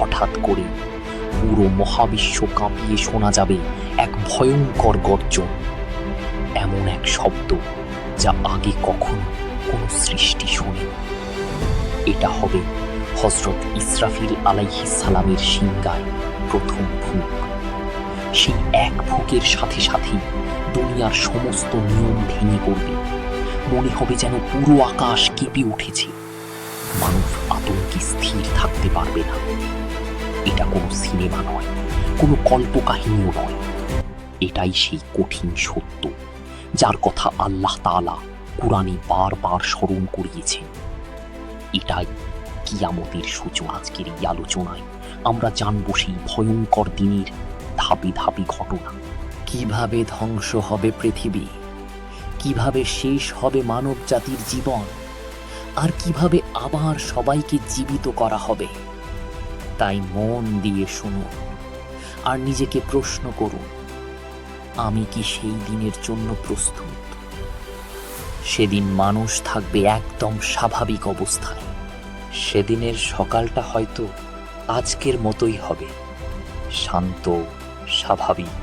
হঠাৎ করে পুরো মহাবিশ্ব কাঁপিয়ে শোনা যাবে এক ভয়ঙ্কর গর্জন, এমন এক শব্দ যা আগে কখনো কোনো সৃষ্টি শোনেনি। এটা হবে হযরত ইসরাফিল আলাইহিস সালামের সিংগায় প্রথম ফুঁক। সেই এক ফুঁকের সাথে সাথেই দুনিয়ার সমস্ত নিয়ম ভেঙে পড়বে। মনে হবে যেন পুরো আকাশ কেঁপে উঠেছে। মানুষ আতঙ্কে স্থির থাকতে পারবে না। এটা কোনো সিনেমা নয়, কোনো কল্পকাহিনীও নয়। এটাই সেই কঠিন সত্য যার কথা আল্লাহ তাআলা কুরআনে বারবার স্মরণ করিয়েছেন। এটাই কিয়ামতের সূচনা। আজকের এই আলোচনায় আমরা জানব সেই ভয়ঙ্কর দিনের ধাপে ধাপে ঘটনা। কিভাবে ধ্বংস হবে পৃথিবী, কিভাবে শেষ হবে মানব জাতির জীবন, আর কিভাবে আবার সবাইকে জীবিত করা হবে। তাই মন দিয়ে শুনুন আর নিজেকে প্রশ্ন করুন, আমি কি সেই দিনের জন্য প্রস্তুত? সেদিন মানুষ থাকবে একদম স্বাভাবিক অবস্থায়। সেদিনের সকালটা হয়তো আজকের মতোই হবে, শান্ত, স্বাভাবিক,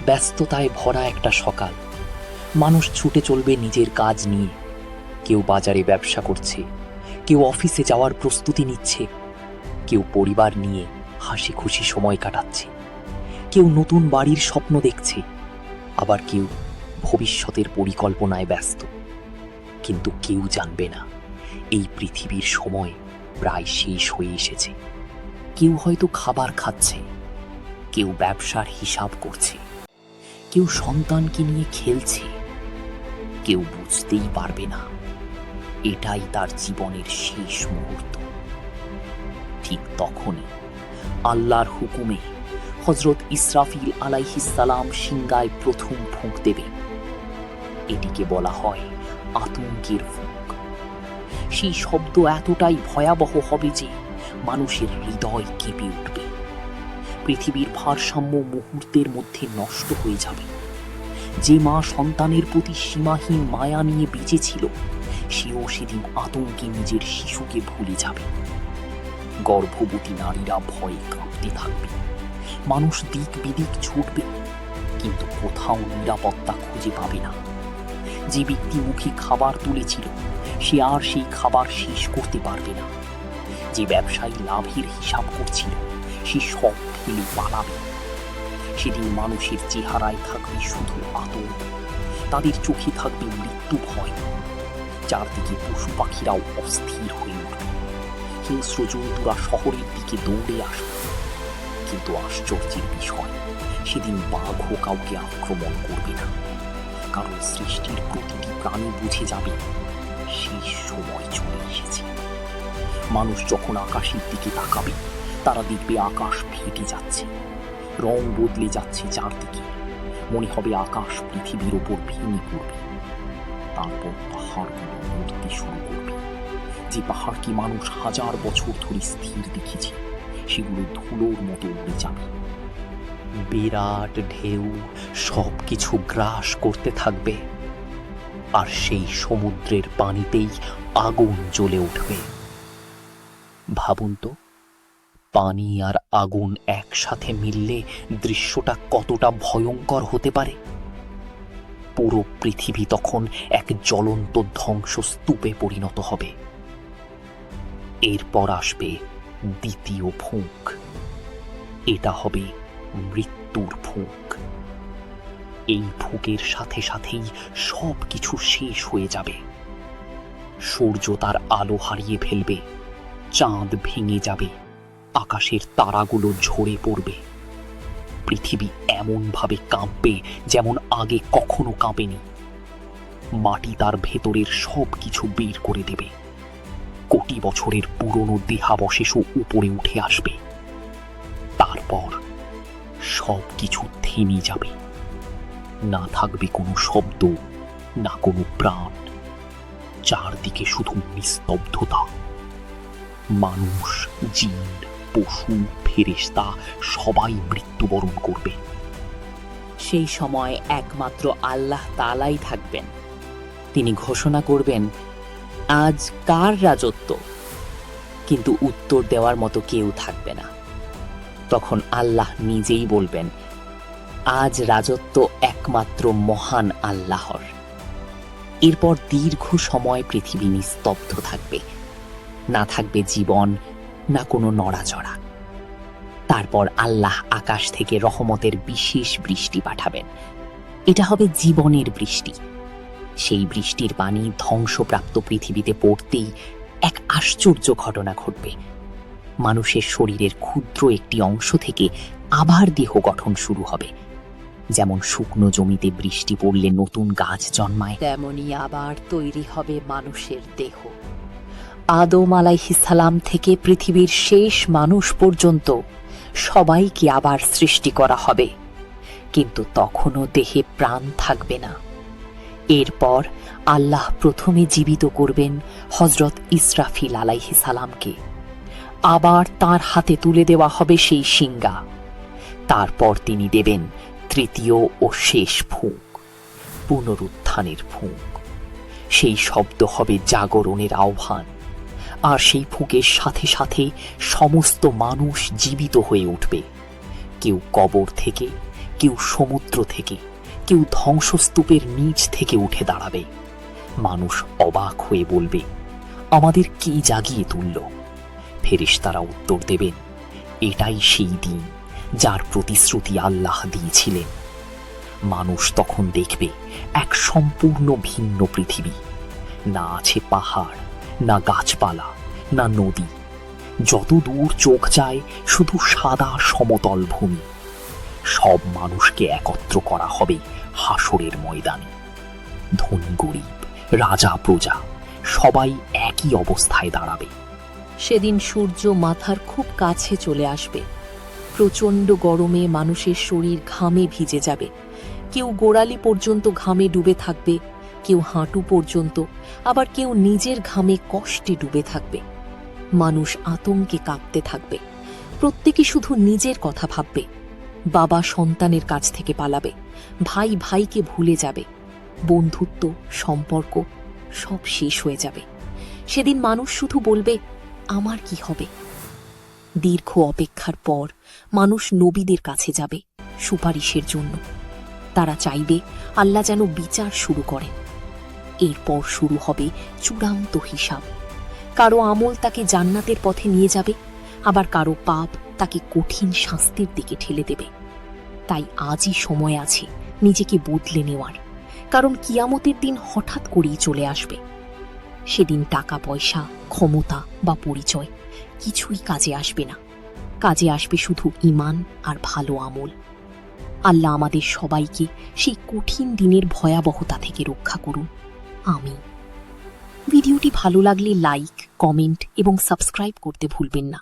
ব্যস্ততায় ভরা একটা সকাল। মানুষ ছুটে চলবে নিজের কাজ নিয়ে। কেউ বাজারে ব্যবসা করছে, কেউ অফিসে যাওয়ার প্রস্তুতি নিচ্ছে, কেউ পরিবার নিয়ে হাসি খুশি সময় কাটাচ্ছে, কেউ নতুন বাড়ির স্বপ্ন দেখছে, আবার কেউ ভবিষ্যতের পরিকল্পনায় ব্যস্ত। কিন্তু কেউ জানবে না এই পৃথিবীর সময় প্রায় শেষ হয়ে এসেছে। কেউ হয়তো খাবার খাচ্ছে, কেউ ব্যবসার হিসাব করছে, কেউ সন্তানকে নিয়ে খেলছে, কেউ বুঝতেই পারবে না এটাই তার জীবনের শেষ মুহূর্ত। ঠিক তখনই আল্লাহর হুকুমে হযরত ইসরাফিল আলাইহিস সালাম সিংগায় প্রথম ফুঁক দেবে। এটিকে বলা হয় আতঙ্কের ফুঁক। সেই শব্দ এতটাই ভয়াবহ হবে যে মানুষের হৃদয় কেঁপে উঠবে। পৃথিবীর ভারসাম্য মুহূর্তের মধ্যে নষ্ট হয়ে যাবে। যে মা সন্তানের প্রতি সীমাহীন মায়া নিয়ে বেঁচেছিল, সেও সেদিন আতঙ্কে নিজের শিশুকে ভুলে যাবে। গর্ভবতী নারীরা ভয়ে কাঁপতে থাকবে। মানুষ দিক বিদিক ছুটবে, কিন্তু কোথাও নিরাপত্তা খুঁজে পাবে না। যে ব্যক্তি মুখে খাবার তুলেছিল, সে আর সেই খাবার শেষ করতে পারবে না। যে ব্যবসায়ী লাভের হিসাব করছিল, সে সব ফেলে পালাবে। সেদিন মানুষের চেহারায় থাকবে শুধু আতঙ্ক, তাদের চোখে থাকবে মৃত্যু ভয়। চারদিকে পশু পাখিরাও অস্থির হয়ে উঠবে। হিংস্র জন্তুরা শহরের দিকে দৌড়ে আসবে। কিন্তু আশ্চর্যের বিষয়, সেদিন বাঘও কাউকে আক্রমণ করবে না, কারণ সৃষ্টির প্রতিটি প্রাণী বুঝে যাবে শেষ সময় চলে এসেছে। মানুষ যখন আকাশের দিকে তাকাবে, তারা দেখবে আকাশ ফেটে যাচ্ছে, রং বদলে যাচ্ছে চারদিকে। মনে হবে আকাশ পৃথিবীর ওপর ভেঙে পড়বে। তারপর পাহাড়গুলো নড়তে শুরু করবে। যে পাহাড়কে মানুষ হাজার বছর ধরে স্থির দেখেছে, সেগুলো ধুলোর মতো উড়ে যাবে। বিরাট ঢেউ সবকিছু গ্রাস করতে থাকবে, আর সেই সমুদ্রের পানিতেই আগুন জ্বলে উঠবে। ভাবুন তো, পানি আর আগুন একসাথে মিললে দৃশ্যটা কতটা ভয়ঙ্কর হতে পারে। পুরো পৃথিবী তখন এক জ্বলন্ত ধ্বংসস্তূপে পরিণত হবে। এরপর আসবে দ্বিতীয় ফুঁক। এটা হবে মৃত্যুর ফুঁক। এই ফুঁকের সাথে সাথেই সব কিছু শেষ হয়ে যাবে। সূর্য তার আলো হারিয়ে ফেলবে, চাঁদ ভেঙে যাবে, আকাশের তারাগুলো ঝরে পড়বে। পৃথিবী এমনভাবে কাঁপবে যেমন আগে কখনো কাঁপেনি। মাটি তার ভেতরের সব কিছু বের করে দেবে। কোটি বছরের পুরনো দেহাবশেষও উপরে উঠে আসবে। তারপর সব কিছু থেমে যাবে। না থাকবে কোনো শব্দ, না কোনো প্রাণ। চারদিকে শুধু নিস্তব্ধতা। মানুষ, জিন, পশু, ফেরেশতা সবাই মৃত্যুবরণ করবে। সেই সময় একমাত্র আল্লাহ তাআলাই থাকবেন। তিনি ঘোষণা করবেন, আজ কার রাজত্ব? কিন্তু উত্তর দেওয়ার মতো কেউ থাকবে না। তখন আল্লাহ নিজেই বলবেন, আজ রাজত্ব একমাত্র মহান আল্লাহর। এরপর দীর্ঘ সময় পৃথিবী নিস্তব্ধ থাকবে, না থাকবে জীবন, না কোনো নড়াচড়া। তারপর আল্লাহ আকাশ থেকে রহমতের বিশেষ বৃষ্টি পাঠাবেন। এটা হবে জীবনের বৃষ্টি। সেই বৃষ্টির পানি ধ্বংসপ্রাপ্ত পৃথিবীতে পড়তেই এক আশ্চর্য ঘটনা ঘটবে। মানুষের শরীরের ক্ষুদ্র একটি অংশ থেকে আবার দেহ গঠন শুরু হবে। যেমন শুকনো জমিতে বৃষ্টি পড়লে নতুন গাছ জন্মায়, তেমনি আবার তৈরি হবে মানুষের দেহ। আদম আলাইহিস সালাম থেকে পৃথিবীর শেষ মানুষ পর্যন্ত সবাইকে আবার সৃষ্টি করা হবে, কিন্তু তখনও দেহে প্রাণ থাকবে না। এরপর আল্লাহ প্রথমে জীবিত করবেন হযরত ইসরাফিল আলাইহিস সালামকে। আবার তার হাতে তুলে দেওয়া হবে সেই শিঙ্গা। তারপর তিনি দেবেন তৃতীয় ও শেষ ফুঁক, পুনরুত্থানের ফুঁক। সেই শব্দ হবে জাগরণের আহ্বান। আর সেই ফুঁকের সাথে সাথে সমস্ত মানুষ জীবিত হয়ে উঠবে। কেউ কবর থেকে, কেউ সমুদ্র থেকে, কেউ ধ্বংসস্তূপের নিচ থেকে উঠে দাঁড়াবে। মানুষ অবাক হয়ে বলবে, আমাদের কি জাগিয়ে তুলল? ফেরেশতারা উত্তর দেবেন, এটাই সেই দিন যার প্রতিশ্রুতি আল্লাহ দিয়েছিলেন। মানুষ তখন দেখবে এক সম্পূর্ণ ভিন্ন পৃথিবী। না আছে পাহাড়, না গাছপালা, না নদী। যত দূর চোখ যায় শুধু সাদা সমতল ভূমি। সব মানুষকে একত্র করা হবে হাসরের ময়দানে। ধনী গরিব, রাজা প্রজা সবাই একই অবস্থায় দাঁড়াবে। সেদিন সূর্য মাথার খুব কাছে চলে আসবে। প্রচণ্ড গরমে মানুষের শরীর ঘামে ভিজে যাবে। কেউ গোড়ালি পর্যন্ত ঘামে ডুবে থাকবে, কেউ হাঁটু পর্যন্ত, আবার কেউ নিজের ঘামে কষ্টে ডুবে থাকবে। মানুষ আতঙ্কে কাঁপতে থাকবে। প্রত্যেকে শুধু নিজের কথা ভাববে। বাবা সন্তানের কাছ থেকে পালাবে, ভাই ভাইকে ভুলে যাবে, বন্ধুত্ব সম্পর্ক সব শেষ হয়ে যাবে। সেদিন মানুষ শুধু বলবে, আমার কি হবে? দীর্ঘ অপেক্ষার পর মানুষ নবীদের কাছে যাবে সুপারিশের জন্য। তারা চাইবে আল্লাহ যেন বিচার শুরু করেন। এরপর শুরু হবে চূড়ান্ত হিসাব। কারো আমল তাকে জান্নাতের পথে নিয়ে যাবে, আবার কারো পাপ তাকে কঠিন শাস্তির দিকে ঠেলে দেবে। তাই আজই সময় আছে নিজেকে বদলে নেওয়ার, কারণ কিয়ামতের দিন হঠাৎ করেই চলে আসবে। সেদিন টাকা পয়সা, ক্ষমতা বা পরিচয় কিছুই কাজে আসবে না। কাজে আসবে শুধু ঈমান আর ভালো আমল। আল্লাহ আমাদের সবাইকে সেই কঠিন দিনের ভয়াবহতা থেকে রক্ষা করুন। আমিন। ভিডিওটি ভালো লাগলে লাইক, কমেন্ট এবং সাবস্ক্রাইব করতে ভুলবেন না।